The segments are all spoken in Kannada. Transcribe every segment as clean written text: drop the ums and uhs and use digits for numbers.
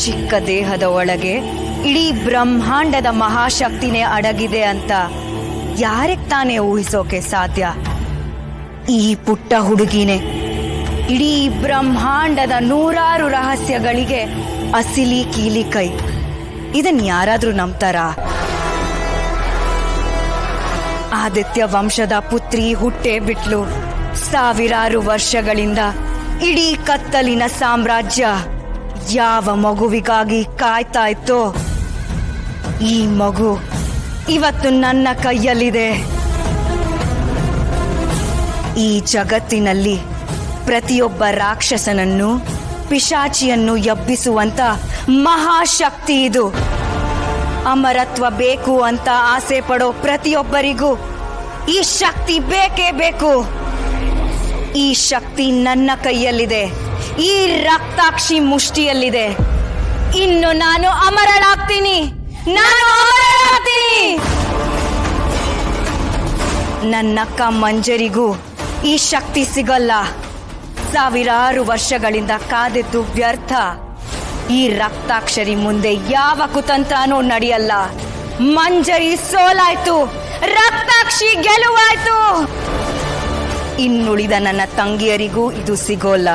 ಚಿಕ್ಕ ದೇಹದ ಒಳಗೆ ಇಡೀ ಬ್ರಹ್ಮಾಂಡದ ಮಹಾಶಕ್ತಿನೇ ಅಡಗಿದೆ ಅಂತ ಯಾರಿಗೆ ತಾನೇ ಊಹಿಸೋಕೆ ಸಾಧ್ಯ? ಈ ಪುಟ್ಟ ಹುಡುಗಿನೇ ಇಡೀ ಬ್ರಹ್ಮಾಂಡದ ನೂರಾರು ರಹಸ್ಯಗಳಿಗೆ ಅಸಿಲಿ ಕೀಲಿ ಕೈ. ಇದನ್ ಯಾರಾದ್ರೂ ನಂಬ್ತಾರಾ? ಆದಿತ್ಯ ವಂಶದ ಪುತ್ರಿ ಹುಟ್ಟೇ ಬಿಟ್ಲು. ಸಾವಿರಾರು ವರ್ಷಗಳಿಂದ ಇಡೀ ಕತ್ತಲಿನ ಸಾಮ್ರಾಜ್ಯ ಯಾವ ಮಗುವಿಗಾಗಿ ಕಾಯ್ತಾ ಇತ್ತೋ, ಈ ಮಗು ಇವತ್ತು ನನ್ನ ಕೈಯಲ್ಲಿದೆ. ಈ ಜಗತ್ತಿನಲ್ಲಿ ಪ್ರತಿಯೊಬ್ಬ ರಾಕ್ಷಸನನ್ನು, ಪಿಶಾಚಿಯನ್ನು ಎಬ್ಬಿಸುವಂತ ಮಹಾಶಕ್ತಿ ಇದು. ಅಮರತ್ವ ಬೇಕು ಅಂತ ಆಸೆ ಪಡೋ ಪ್ರತಿಯೊಬ್ಬರಿಗೂ ಈ ಶಕ್ತಿ ಬೇಕೇ ಬೇಕು. ಈ ಶಕ್ತಿ ನನ್ನ ಕೈಯಲ್ಲಿದೆ, ಈ ರಕ್ತಾಕ್ಷಿ ಮುಷ್ಟಿಯಲ್ಲಿದೆ. ಇನ್ನು ನಾನು ಅಮರಳಾಗ್ತೀನಿ, ನಾನು ಅಮರಳಾಗ್ತೀನಿ. ನನ್ನಕ್ಕ ಮಂಜರಿಗೂ ಈ ಶಕ್ತಿ ಸಿಗಲ್ಲ. ಸಾವಿರಾರು ವರ್ಷಗಳಿಂದ ಕಾದಿದ್ದು ವ್ಯರ್ಥ. ಈ ರಕ್ತಾಕ್ಷರಿ ಮುಂದೆ ಯಾವ ಕುತಂತ್ರನೂ ನಡೆಯಲ್ಲ. ಮಂಜರಿ ಸೋಲಾಯ್ತು, ರಕ್ತಾಕ್ಷಿ ಗೆಲುವಾಯ್ತು. ಇನ್ನುಳಿದ ನನ್ನ ತಂಗಿಯರಿಗೂ ಇದು ಸಿಗೋಲ್ಲ.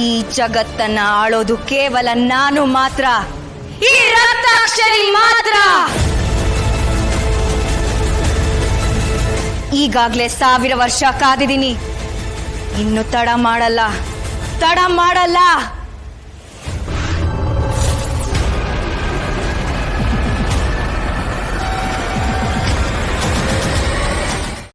ಈ ಜಗತ್ತನ್ನ ಆಳೋದು ಕೇವಲ ನಾನು ಮಾತ್ರ, ಈ ರಕ್ತಾಕ್ಷರಿ ಮಾತ್ರ. ಈಗಾಗ್ಲೇ 1000 ವರ್ಷ ಕಾದಿದ್ದೀನಿ. ಇನ್ನು ತಡ ಮಾಡಲ್ಲ.